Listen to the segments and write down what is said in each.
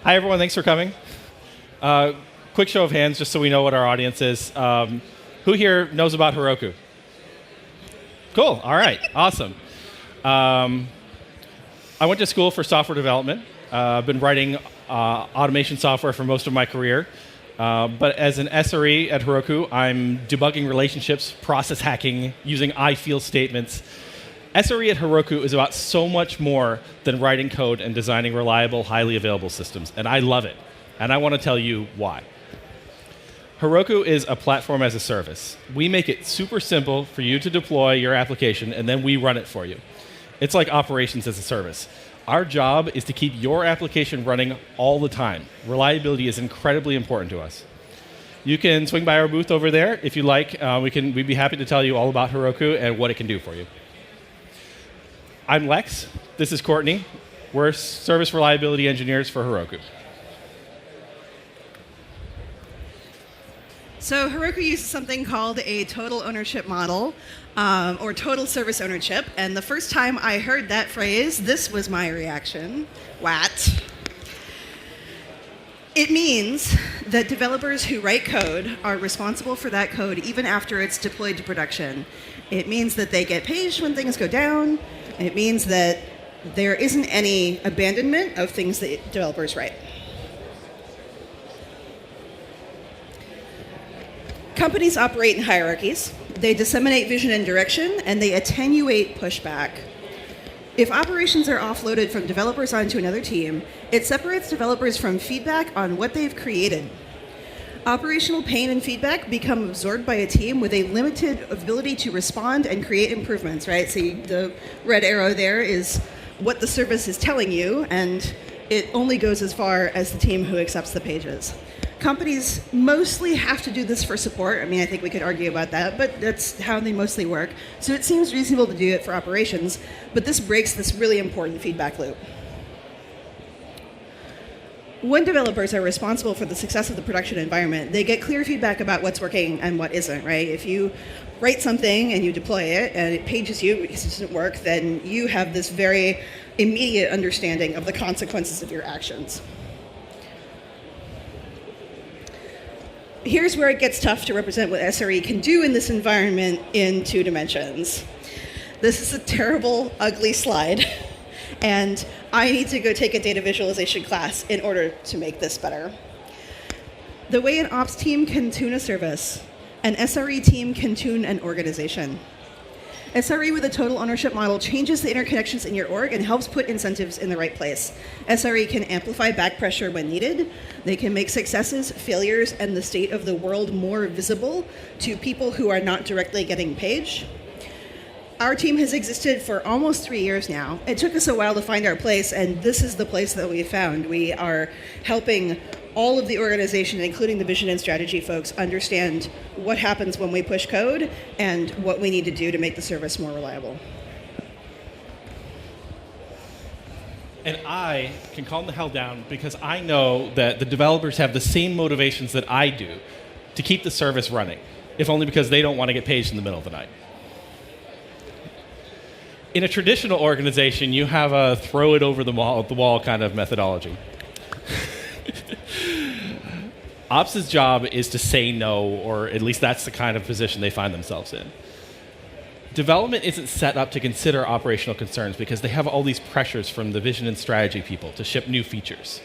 Hi, everyone. Thanks for coming. Quick show of hands, just so we know what our audience is. Who here knows about Heroku? Cool. All right. Awesome. I went to school for software development. I've been writing automation software for most of my career. But as an SRE at Heroku, I'm debugging relationships, process hacking, using I feel statements. SRE at Heroku is about so much more than writing code and designing reliable, highly available systems. And I love it. And I want to tell you why. Heroku is a platform as a service. We make it super simple for you to deploy your application, and then we run it for you. It's like operations as a service. Our job is to keep your application running all the time. Reliability is incredibly important to us. You can swing by our booth over there if you like. We'd be happy to tell you all about Heroku and what it can do for you. I'm Lex. This is Courtney. We're service reliability engineers for Heroku. So Heroku uses something called a total ownership model, or total service ownership. And the first time I heard that phrase, this was my reaction. What? It means that developers who write code are responsible for that code even after it's deployed to production. It means that they get paged when things go down. It means that there isn't any abandonment of things that developers write. Companies operate in hierarchies. They disseminate vision and direction, and they attenuate pushback. If operations are offloaded from developers onto another team, it separates developers from feedback on what they've created. Operational pain and feedback become absorbed by a team with a limited ability to respond and create improvements, right? So the red arrow there is what the service is telling you, and it only goes as far as the team who accepts the pages. Companies mostly have to do this for support. I mean, I think we could argue about that, but that's how they mostly work. So it seems reasonable to do it for operations, but this breaks this really important feedback loop. When developers are responsible for the success of the production environment, they get clear feedback about what's working and what isn't, right? If you write something and you deploy it and it pages you because it doesn't work, then you have this very immediate understanding of the consequences of your actions. Here's where it gets tough to represent what SRE can do in this environment in 2 dimensions. This is a terrible, ugly slide. And I need to go take a data visualization class in order to make this better. The way an ops team can tune a service, an SRE team can tune an organization. SRE with a total ownership model changes the interconnections in your org and helps put incentives in the right place. SRE can amplify back pressure when needed. They can make successes, failures, and the state of the world more visible to people who are not directly getting paged. Our team has existed for almost 3 years now. It took us a while to find our place, and this is the place that we found. We are helping all of the organization, including the vision and strategy folks, understand what happens when we push code and what we need to do to make the service more reliable. And I can calm the hell down because I know that the developers have the same motivations that I do to keep the service running, if only because they don't want to get paged in the middle of the night. In a traditional organization, you have a throw it over the wall kind of methodology. Ops' job is to say no, or at least that's the kind of position they find themselves in. Development isn't set up to consider operational concerns because they have all these pressures from the vision and strategy people to ship new features.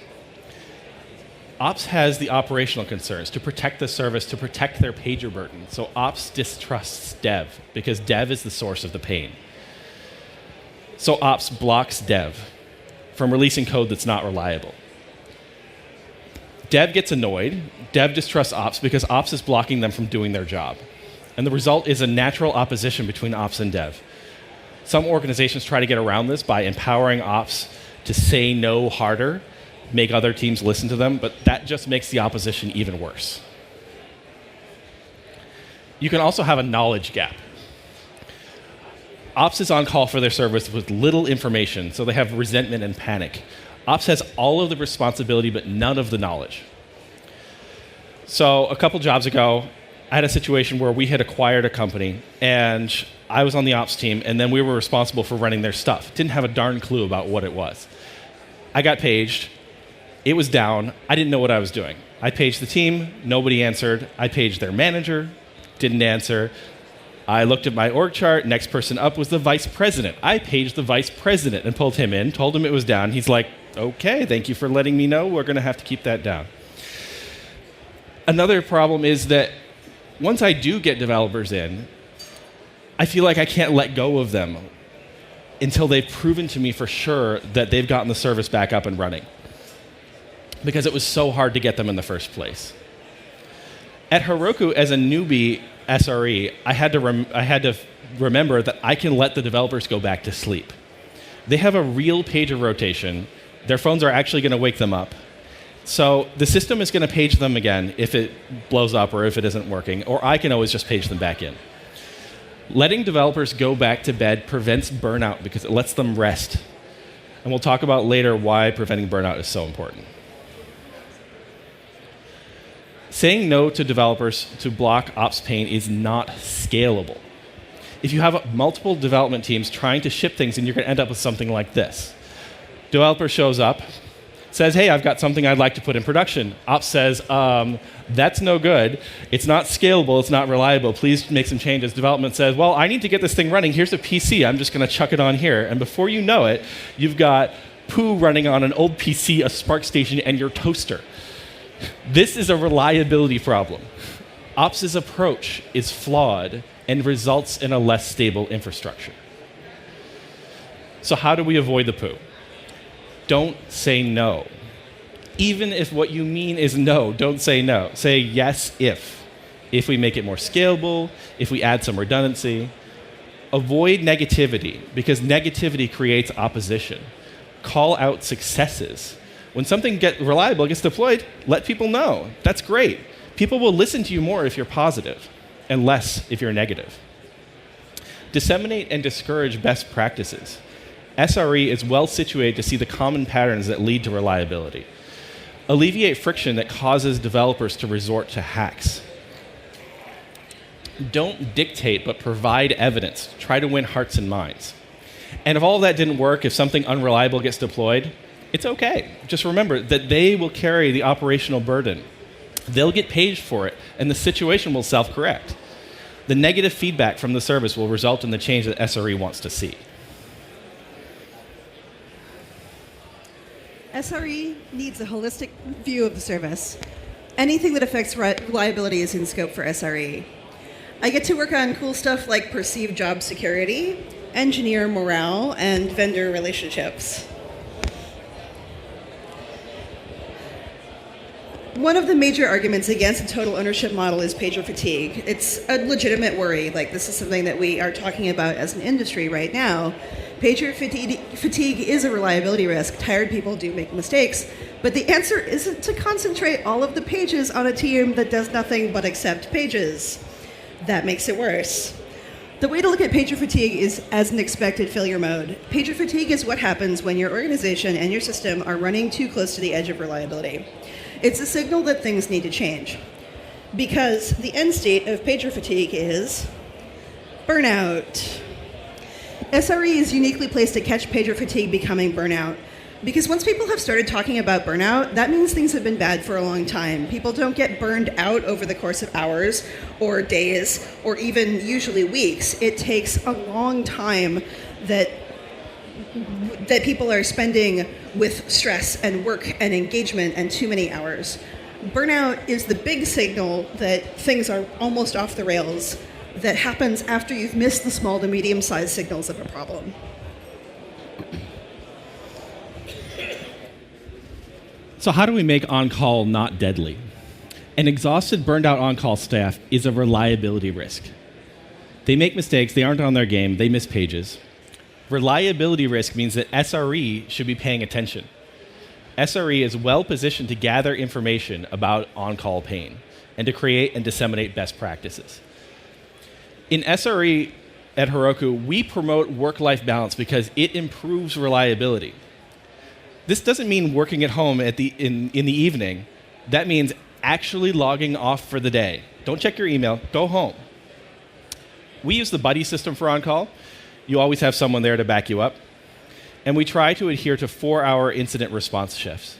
Ops has the operational concerns to protect the service, to protect their pager burden. So Ops distrusts Dev because Dev is the source of the pain. So Ops blocks Dev from releasing code that's not reliable. Dev gets annoyed. Dev distrusts Ops because Ops is blocking them from doing their job. And the result is a natural opposition between Ops and Dev. Some organizations try to get around this by empowering Ops to say no harder, make other teams listen to them, but that just makes the opposition even worse. You can also have a knowledge gap. Ops is on call for their service with little information, so they have resentment and panic. Ops has all of the responsibility, but none of the knowledge. So a couple jobs ago, I had a situation where we had acquired a company, and I was on the ops team, and then we were responsible for running their stuff. Didn't have a darn clue about what it was. I got paged. It was down. I didn't know what I was doing. I paged the team. Nobody answered. I paged their manager. Didn't answer. I looked at my org chart. Next person up was the vice president. I paged the vice president and pulled him in, told him it was down. He's like, okay, thank you for letting me know. We're going to have to keep that down. Another problem is that once I do get developers in, I feel like I can't let go of them until they've proven to me for sure that they've gotten the service back up and running, because it was so hard to get them in the first place. At Heroku, as a newbie SRE, I had to remember that I can let the developers go back to sleep. They have a real pager rotation. Their phones are actually going to wake them up. So the system is going to page them again if it blows up or if it isn't working, or I can always just page them back in. Letting developers go back to bed prevents burnout because it lets them rest. And we'll talk about later why preventing burnout is so important. Saying no to developers to block ops pain is not scalable. If you have multiple development teams trying to ship things, and you're going to end up with something like this. Developer shows up, says, hey, I've got something I'd like to put in production. Ops says, that's no good. It's not scalable. It's not reliable. Please make some changes. Development says, well, I need to get this thing running. Here's a PC. I'm just going to chuck it on here. And before you know it, you've got poo running on an old PC, a Spark station, and your toaster. This is a reliability problem. Ops' approach is flawed and results in a less stable infrastructure. So how do we avoid the poo? Don't say no. Even if what you mean is no, don't say no. Say yes if. If we make it more scalable, if we add some redundancy. Avoid negativity, because negativity creates opposition. Call out successes. When something reliable gets deployed, let people know. That's great. People will listen to you more if you're positive, and less if you're negative. Disseminate and discourage best practices. SRE is well situated to see the common patterns that lead to reliability. Alleviate friction that causes developers to resort to hacks. Don't dictate, but provide evidence. Try to win hearts and minds. And if all that didn't work, if something unreliable gets deployed, it's okay. Just remember that they will carry the operational burden. They'll get paged for it, and the situation will self-correct. The negative feedback from the service will result in the change that SRE wants to see. SRE needs a holistic view of the service. Anything that affects reliability is in scope for SRE. I get to work on cool stuff like perceived job security, engineer morale, and vendor relationships. One of the major arguments against a total ownership model is pager fatigue. It's a legitimate worry. Like, this is something that we are talking about as an industry right now. Pager fatigue is a reliability risk. Tired people do make mistakes, but the answer isn't to concentrate all of the pages on a team that does nothing but accept pages. That makes it worse. The way to look at pager fatigue is as an expected failure mode. Pager fatigue is what happens when your organization and your system are running too close to the edge of reliability. It's a signal that things need to change, because the end state of pager fatigue is burnout. SRE is uniquely placed to catch pager fatigue becoming burnout, because once people have started talking about burnout, that means things have been bad for a long time. People don't get burned out over the course of hours or days or even usually weeks. It takes a long time that people are spending with stress and work and engagement and too many hours. Burnout is the big signal that things are almost off the rails, that happens after you've missed the small to medium-sized signals of a problem. So how do we make on-call not deadly? An exhausted, burned-out on-call staff is a reliability risk. They make mistakes, they aren't on their game, they miss pages. Reliability risk means that SRE should be paying attention. SRE is well positioned to gather information about on-call pain and to create and disseminate best practices. In SRE at Heroku, we promote work-life balance because it improves reliability. This doesn't mean working at home in the evening. That means actually logging off for the day. Don't check your email, go home. We use the buddy system for on-call. You always have someone there to back you up. And we try to adhere to 4-hour incident response shifts.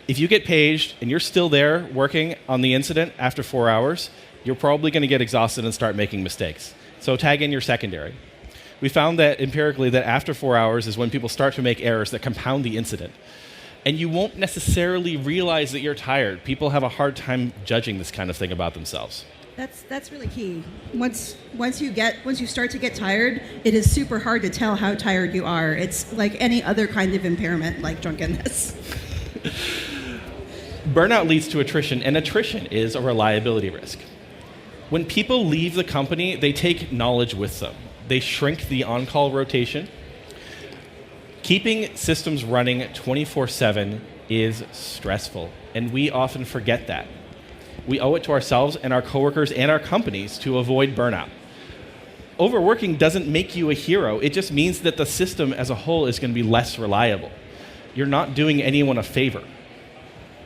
If you get paged and you're still there working on the incident after 4 hours, you're probably going to get exhausted and start making mistakes. So tag in your secondary. We found that empirically that after 4 hours is when people start to make errors that compound the incident. And you won't necessarily realize that you're tired. People have a hard time judging this kind of thing about themselves. That's really key. Once you start to get tired, it is super hard to tell how tired you are. It's like any other kind of impairment, like drunkenness. Burnout leads to attrition, and attrition is a reliability risk. When people leave the company, they take knowledge with them. They shrink the on-call rotation. Keeping systems running 24/7 is stressful, and we often forget that. We owe it to ourselves and our coworkers and our companies to avoid burnout. Overworking doesn't make you a hero. It just means that the system as a whole is going to be less reliable. You're not doing anyone a favor.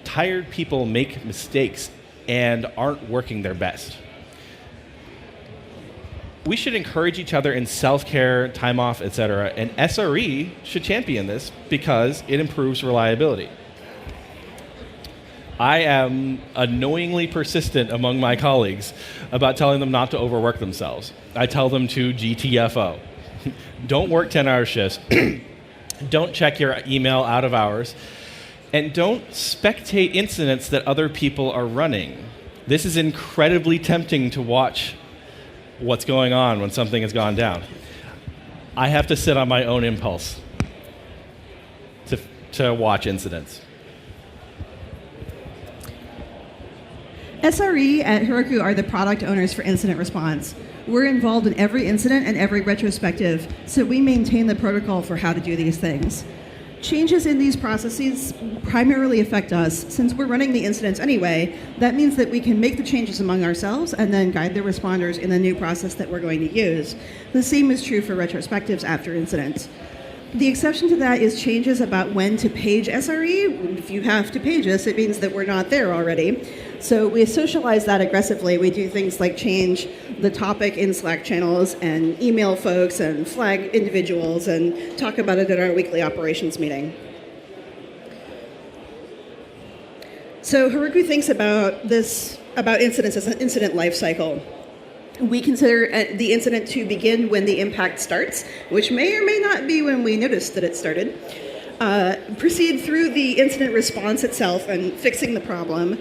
Tired people make mistakes and aren't working their best. We should encourage each other in self-care, time off, etc., and SRE should champion this because it improves reliability. I am annoyingly persistent among my colleagues about telling them not to overwork themselves. I tell them to GTFO. Don't work 10-hour shifts. Don't check your email out of hours. And don't spectate incidents that other people are running. This is incredibly tempting to watch what's going on when something has gone down. I have to sit on my own impulse to watch incidents. SRE at Heroku are the product owners for incident response. We're involved in every incident and every retrospective, so we maintain the protocol for how to do these things. Changes in these processes primarily affect us. Since we're running the incidents anyway, that means that we can make the changes among ourselves and then guide the responders in the new process that we're going to use. The same is true for retrospectives after incidents. The exception to that is changes about when to page SRE. If you have to page us, it means that we're not there already. So we socialize that aggressively. We do things like change the topic in Slack channels and email folks and flag individuals and talk about it at our weekly operations meeting. So Heroku thinks about incidents as an incident life cycle. We consider the incident to begin when the impact starts, which may or may not be when we notice that it started. Proceed through the incident response itself and fixing the problem,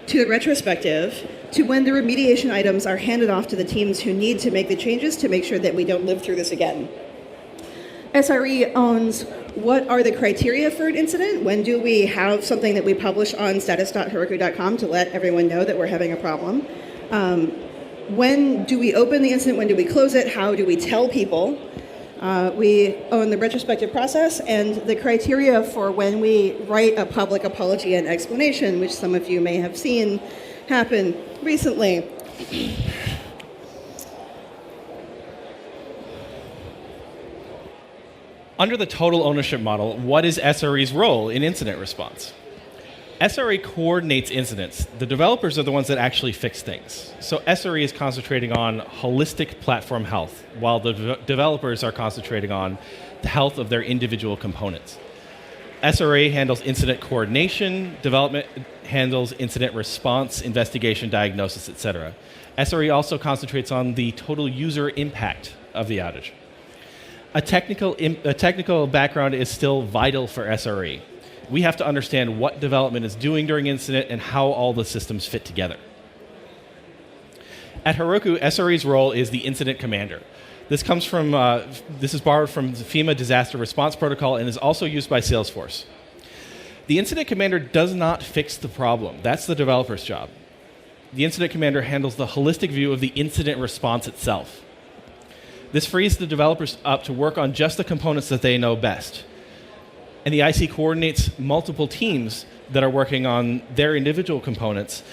to the retrospective, to when the remediation items are handed off to the teams who need to make the changes to make sure that we don't live through this again. SRE owns what are the criteria for an incident? When do we have something that we publish on status.heroku.com to let everyone know that we're having a problem? When do we open the incident? When do we close it? How do we tell people? We own the retrospective process and the criteria for when we write a public apology and explanation, which some of you may have seen happen recently. Under the total ownership model, what is SRE's role in incident response? SRE coordinates incidents. The developers are the ones that actually fix things. So SRE is concentrating on holistic platform health, while the developers are concentrating on the health of their individual components. SRE handles incident coordination, development handles incident response, investigation, diagnosis, etc. SRE also concentrates on the total user impact of the outage. A technical background is still vital for SRE. We have to understand what development is doing during incident and how all the systems fit together. At Heroku, SRE's role is the incident commander. This is borrowed from the FEMA disaster response protocol and is also used by Salesforce. The incident commander does not fix the problem. That's the developer's job. The incident commander handles the holistic view of the incident response itself. This frees the developers up to work on just the components that they know best. And the IC coordinates multiple teams that are working on their individual components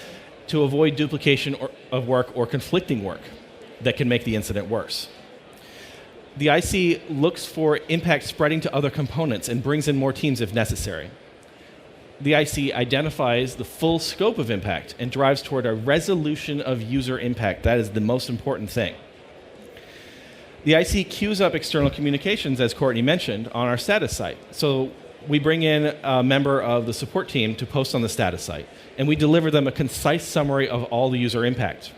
to avoid duplication of work or conflicting work that can make the incident worse. The IC looks for impact spreading to other components and brings in more teams if necessary. The IC identifies the full scope of impact and drives toward a resolution of user impact. That is the most important thing. The IC queues up external communications, as Courtney mentioned, on our status site. So we bring in a member of the support team to post on the status site, and we deliver them a concise summary of all the user impact.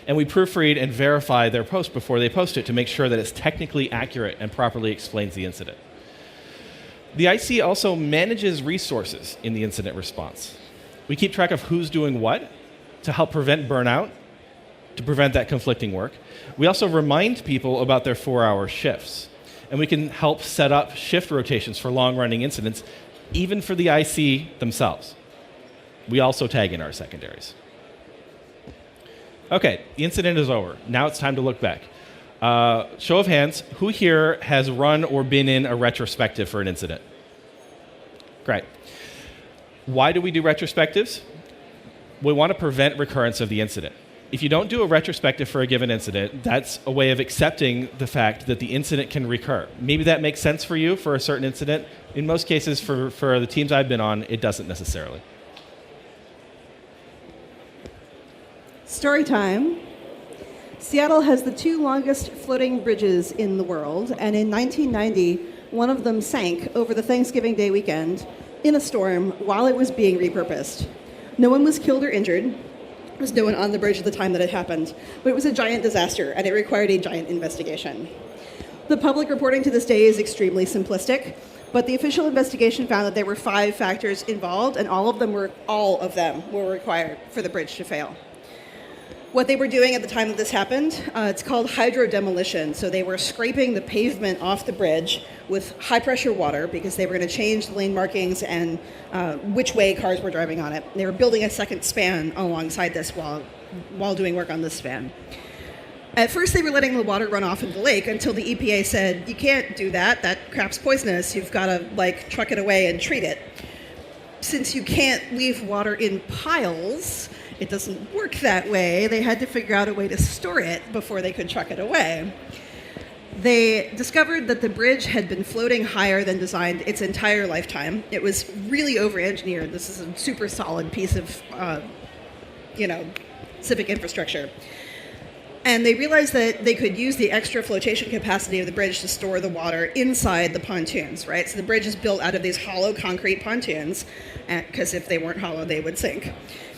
And we proofread and verify their post before they post it to make sure that it's technically accurate and properly explains the incident. The IC also manages resources in the incident response. We keep track of who's doing what to help prevent burnout, to prevent that conflicting work. We also remind people about their 4-hour shifts. And we can help set up shift rotations for long-running incidents, even for the IC themselves. We also tag in our secondaries. Okay, the incident is over. Now it's time to look back. Show of hands, who here has run or been in a retrospective for an incident? Great. Why do we do retrospectives? We want to prevent recurrence of the incident. If you don't do a retrospective for a given incident, that's a way of accepting the fact that the incident can recur. Maybe that makes sense for you for a certain incident. In most cases, for the teams I've been on, it doesn't necessarily. Story time. Seattle has the 2 longest floating bridges in the world, and in 1990, one of them sank over the Thanksgiving Day weekend in a storm while it was being repurposed. No one was killed or injured. There was no one on the bridge at the time that it happened, but it was a giant disaster, and it required a giant investigation. The public reporting to this day is extremely simplistic, but the official investigation found that there were 5 factors involved, and all of them were required for the bridge to fail. What they were doing at the time that this happened, it's called hydro demolition. So they were scraping the pavement off the bridge with high pressure water because they were going to change the lane markings and which way cars were driving on it. They were building a second span alongside this while doing work on this span. At first, they were letting the water run off into the lake until the EPA said, you can't do that. That crap's poisonous. You've got to truck it away and treat it. Since you can't leave water in piles, it doesn't work that way. They had to figure out a way to store it before they could truck it away. They discovered that the bridge had been floating higher than designed its entire lifetime. It was really over-engineered. This is a super solid piece of, civic infrastructure. And they realized that they could use the extra flotation capacity of the bridge to store the water inside the pontoons, right? So the bridge is built out of these hollow concrete pontoons, because if they weren't hollow, they would sink.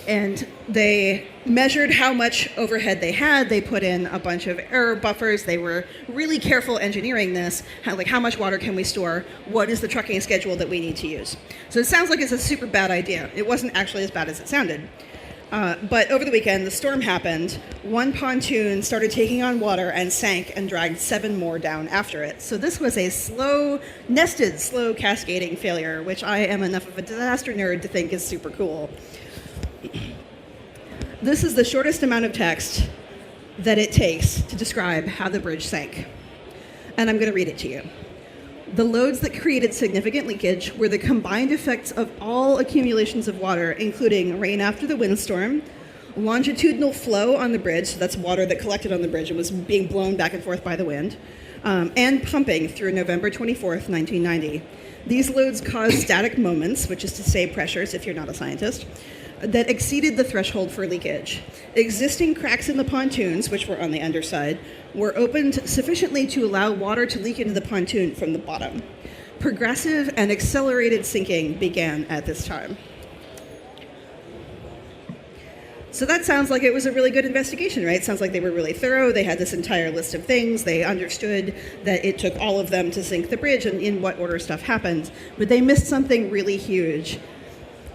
And they measured how much overhead they had. They put in a bunch of error buffers. They were really careful engineering this. How much water can we store? What is the trucking schedule that we need to use? So it sounds like it's a super bad idea. It wasn't actually as bad as it sounded. But over the weekend, the storm happened. One pontoon started taking on water and sank and dragged 7 more down after it. So this was a slow cascading failure, which I am enough of a disaster nerd to think is super cool. This is the shortest amount of text that it takes to describe how the bridge sank. And I'm going to read it to you. The loads that created significant leakage were the combined effects of all accumulations of water, including rain after the windstorm, longitudinal flow on the bridge, so that's water that collected on the bridge and was being blown back and forth by the wind, and pumping through November 24th, 1990. These loads caused static moments, which is to say pressures if you're not a scientist, that exceeded the threshold for leakage. Existing cracks in the pontoons, which were on the underside, were opened sufficiently to allow water to leak into the pontoon from the bottom. Progressive and accelerated sinking began at this time. So that sounds like it was a really good investigation, right? Sounds like they were really thorough. They had this entire list of things. They understood that it took all of them to sink the bridge and in what order stuff happened. But they missed something really huge.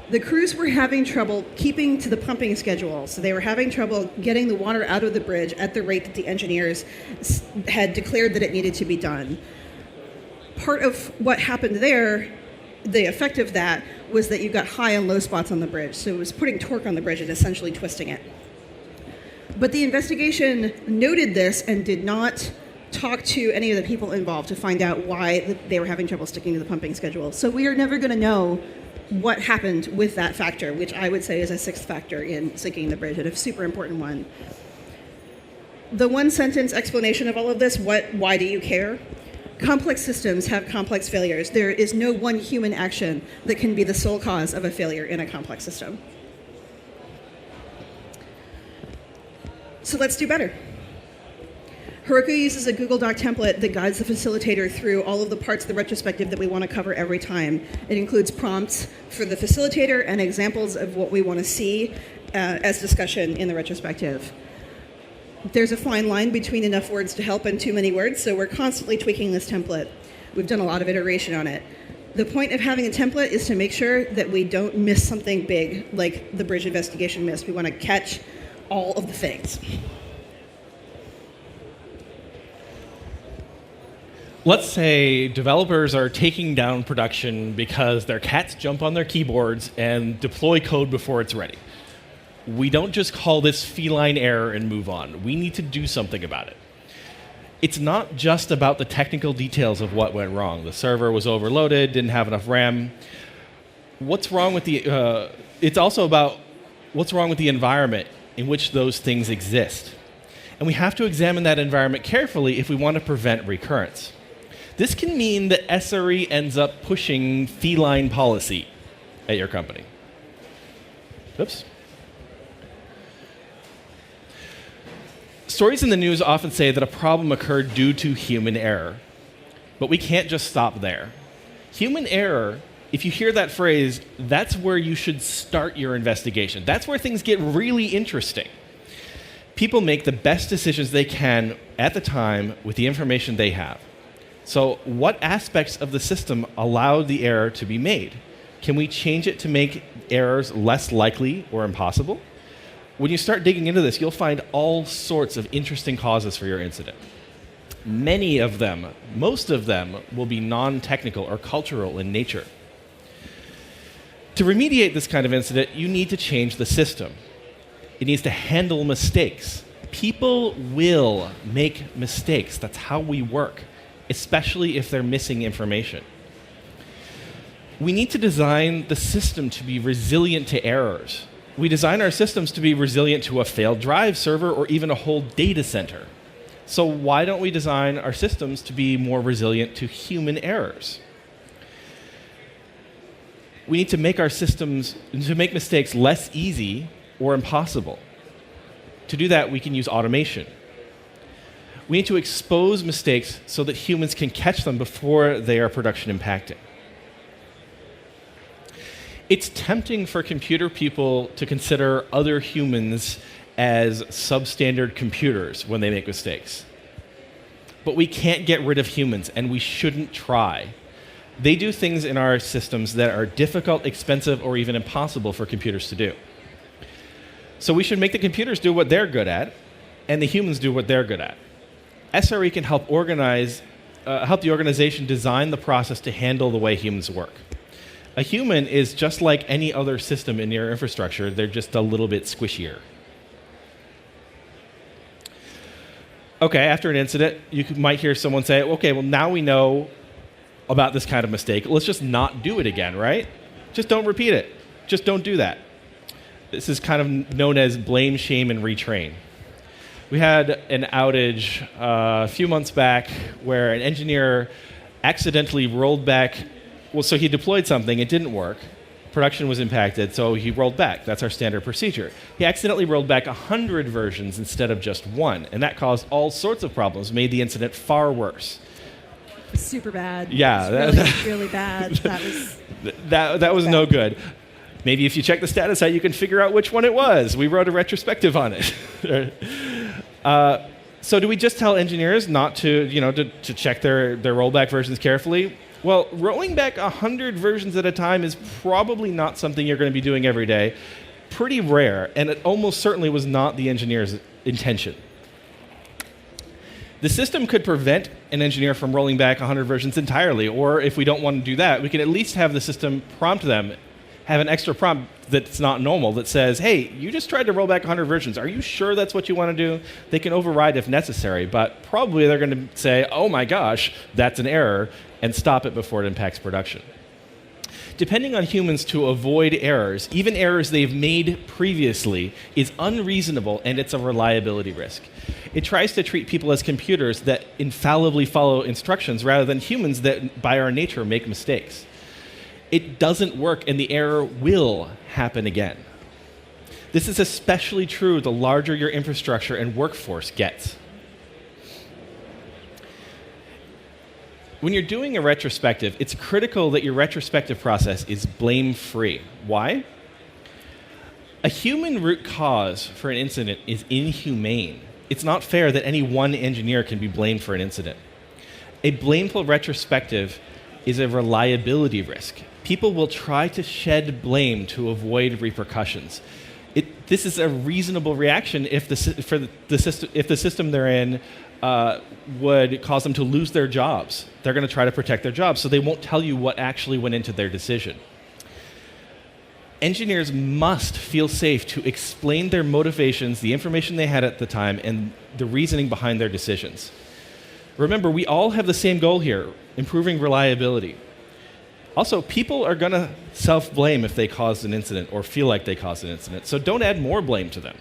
The crews were having trouble keeping to the pumping schedule, so they were having trouble getting the water out of the bridge at the rate that the engineers had declared that it needed to be done. Part of what happened there, the effect of that, was that you got high and low spots on the bridge, so it was putting torque on the bridge and essentially twisting it. But the investigation noted this and did not talk to any of the people involved to find out why they were having trouble sticking to the pumping schedule. So we are never going to know what happened with that factor, which I would say is a 6th factor in sinking the bridge, and a super important one. The one-sentence explanation of all of this, why do you care? Complex systems have complex failures. There is no one human action that can be the sole cause of a failure in a complex system. So let's do better. Heroku uses a Google Doc template that guides the facilitator through all of the parts of the retrospective that we want to cover every time. It includes prompts for the facilitator and examples of what we want to see as discussion in the retrospective. There's a fine line between enough words to help and too many words, so we're constantly tweaking this template. We've done a lot of iteration on it. The point of having a template is to make sure that we don't miss something big, like the bridge investigation missed. We want to catch all of the things. Let's say developers are taking down production because their cats jump on their keyboards and deploy code before it's ready. We don't just call this feline error and move on. We need to do something about it. It's not just about the technical details of what went wrong. The server was overloaded, didn't have enough RAM. What's wrong with the? It's also about what's wrong with the environment in which those things exist. And we have to examine that environment carefully if we want to prevent recurrence. This can mean that SRE ends up pushing feline policy at your company. Oops. Stories in the news often say that a problem occurred due to human error. But we can't just stop there. Human error, if you hear that phrase, that's where you should start your investigation. That's where things get really interesting. People make the best decisions they can at the time with the information they have. So what aspects of the system allowed the error to be made? Can we change it to make errors less likely or impossible? When you start digging into this, you'll find all sorts of interesting causes for your incident. Many of them, most of them, will be non-technical or cultural in nature. To remediate this kind of incident, you need to change the system. It needs to handle mistakes. People will make mistakes. That's how we work, especially if they're missing information. We need to design the system to be resilient to errors. We design our systems to be resilient to a failed drive server or even a whole data center. So why don't we design our systems to be more resilient to human errors? We need to make our systems, to make mistakes less easy or impossible. To do that, we can use automation. We need to expose mistakes so that humans can catch them before they are production impacting. It's tempting for computer people to consider other humans as substandard computers when they make mistakes. But we can't get rid of humans, and we shouldn't try. They do things in our systems that are difficult, expensive, or even impossible for computers to do. So we should make the computers do what they're good at, and the humans do what they're good at. SRE can help the organization design the process to handle the way humans work. A human is just like any other system in your infrastructure. They're just a little bit squishier. Okay, after an incident, you might hear someone say, okay, well, now we know about this kind of mistake. Let's just not do it again, right? Just don't repeat it. Just don't do that. This is kind of known as blame, shame, and retrain. We had an outage a few months back where an engineer accidentally rolled back. Well, so he deployed something, it didn't work. Production was impacted, so he rolled back. That's our standard procedure. He accidentally rolled back 100 versions instead of just one, and that caused all sorts of problems, made the incident far worse. Super bad. Yeah. Really bad. That was no good. Maybe if you check the status site, you can figure out which one it was. We wrote a retrospective on it. So do we just tell engineers not to check their rollback versions carefully? Well, rolling back 100 versions at a time is probably not something you're going to be doing every day. Pretty rare, and it almost certainly was not the engineer's intention. The system could prevent an engineer from rolling back 100 versions entirely, or if we don't want to do that, we can at least have the system prompt them, have an extra prompt that's not normal that says, hey, you just tried to roll back 100 versions. Are you sure that's what you want to do? They can override if necessary, but probably they're going to say, oh my gosh, that's an error, and stop it before it impacts production. Depending on humans to avoid errors, even errors they've made previously, is unreasonable, and it's a reliability risk. It tries to treat people as computers that infallibly follow instructions rather than humans that, by our nature, make mistakes. It doesn't work, and the error will happen again. This is especially true the larger your infrastructure and workforce gets. When you're doing a retrospective, it's critical that your retrospective process is blame-free. Why? A human root cause for an incident is inhumane. It's not fair that any one engineer can be blamed for an incident. A blameful retrospective is a reliability risk. People will try to shed blame to avoid repercussions. This is a reasonable reaction if the system they're in would cause them to lose their jobs. They're going to try to protect their jobs, so they won't tell you what actually went into their decision. Engineers must feel safe to explain their motivations, the information they had at the time, and the reasoning behind their decisions. Remember, we all have the same goal here, improving reliability. Also, people are going to self-blame if they caused an incident or feel like they caused an incident, so don't add more blame to them.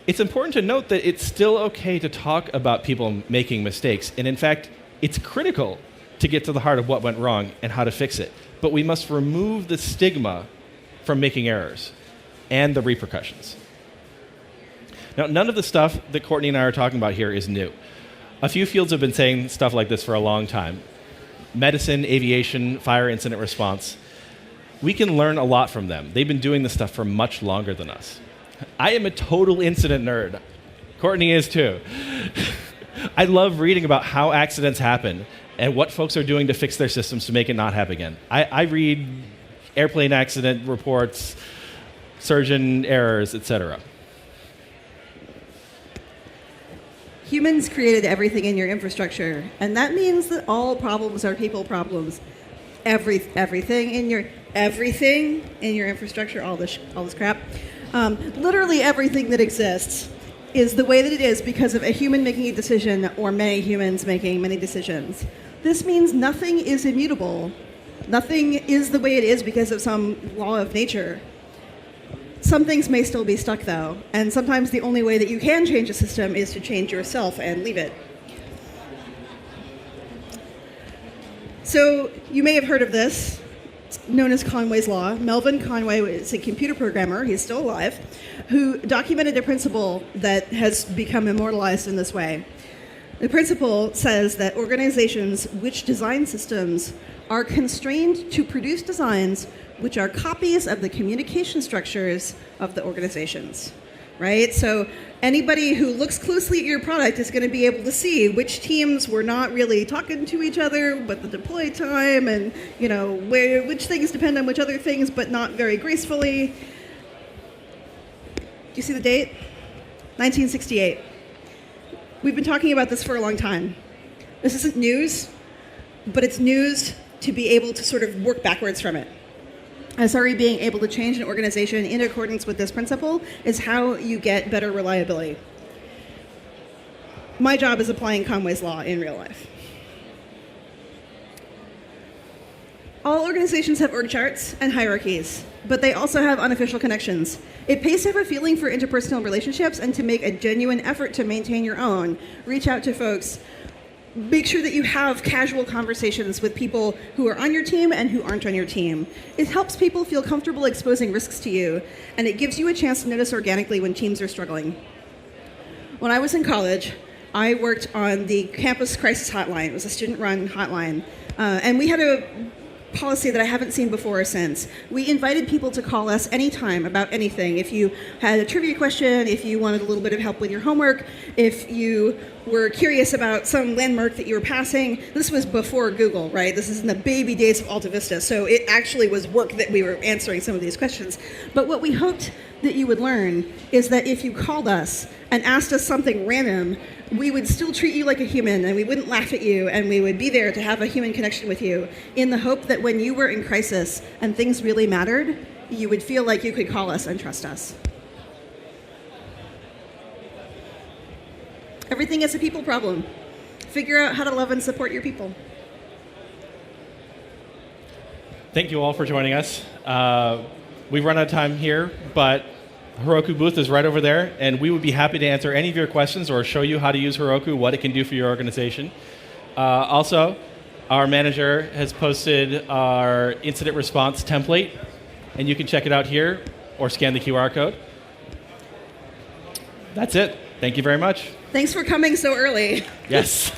It's important to note that it's still okay to talk about people making mistakes, and in fact, it's critical to get to the heart of what went wrong and how to fix it. But we must remove the stigma from making errors and the repercussions. Now, none of the stuff that Courtney and I are talking about here is new. A few fields have been saying stuff like this for a long time. Medicine, aviation, fire incident response. We can learn a lot from them. They've been doing this stuff for much longer than us. I am a total incident nerd. Courtney is too. I love reading about how accidents happen and what folks are doing to fix their systems to make it not happen again. I read airplane accident reports, surgeon errors, etc. Humans created everything in your infrastructure, and that means that all problems are people problems. Everything in your infrastructure, all this crap, literally everything that exists is the way that it is because of a human making a decision or many humans making many decisions. This means nothing is immutable. Nothing is the way it is because of some law of nature. Some things may still be stuck, though, and sometimes the only way that you can change a system is to change yourself and leave it. So you may have heard of this. It's known as Conway's Law. Melvin Conway is a computer programmer, he's still alive, who documented a principle that has become immortalized in this way. The principle says that organizations which design systems are constrained to produce designs which are copies of the communication structures of the organizations, right? So anybody who looks closely at your product is going to be able to see which teams were not really talking to each other, but the deploy time, and which things depend on which other things, but not very gracefully. Do you see the date? 1968. We've been talking about this for a long time. This isn't news, but it's news to be able to sort of work backwards from it. SRE being able to change an organization in accordance with this principle is how you get better reliability. My job is applying Conway's Law in real life. All organizations have org charts and hierarchies, but they also have unofficial connections. It pays to have a feeling for interpersonal relationships and to make a genuine effort to maintain your own. Reach out to folks. Make sure that you have casual conversations with people who are on your team and who aren't on your team. It helps people feel comfortable exposing risks to you, and it gives you a chance to notice organically when teams are struggling. When I was in college, I worked on the campus crisis hotline. It was a student-run hotline, and we had a policy that I haven't seen before or since. We invited people to call us anytime about anything. If you had a trivia question, if you wanted a little bit of help with your homework, if you were curious about some landmark that you were passing. This was before Google, right? This is in the baby days of Alta Vista, so it actually was work that we were answering some of these questions. But what we hoped that you would learn is that if you called us and asked us something random, we would still treat you like a human, and we wouldn't laugh at you, and we would be there to have a human connection with you in the hope that when you were in crisis and things really mattered, you would feel like you could call us and trust us. Everything is a people problem. Figure out how to love and support your people. Thank you all for joining us. We've run out of time here, but Heroku booth is right over there, and we would be happy to answer any of your questions or show you how to use Heroku, what it can do for your organization. Also, our manager has posted our incident response template, and you can check it out here or scan the QR code. That's it. Thank you very much. Thanks for coming so early. Yes.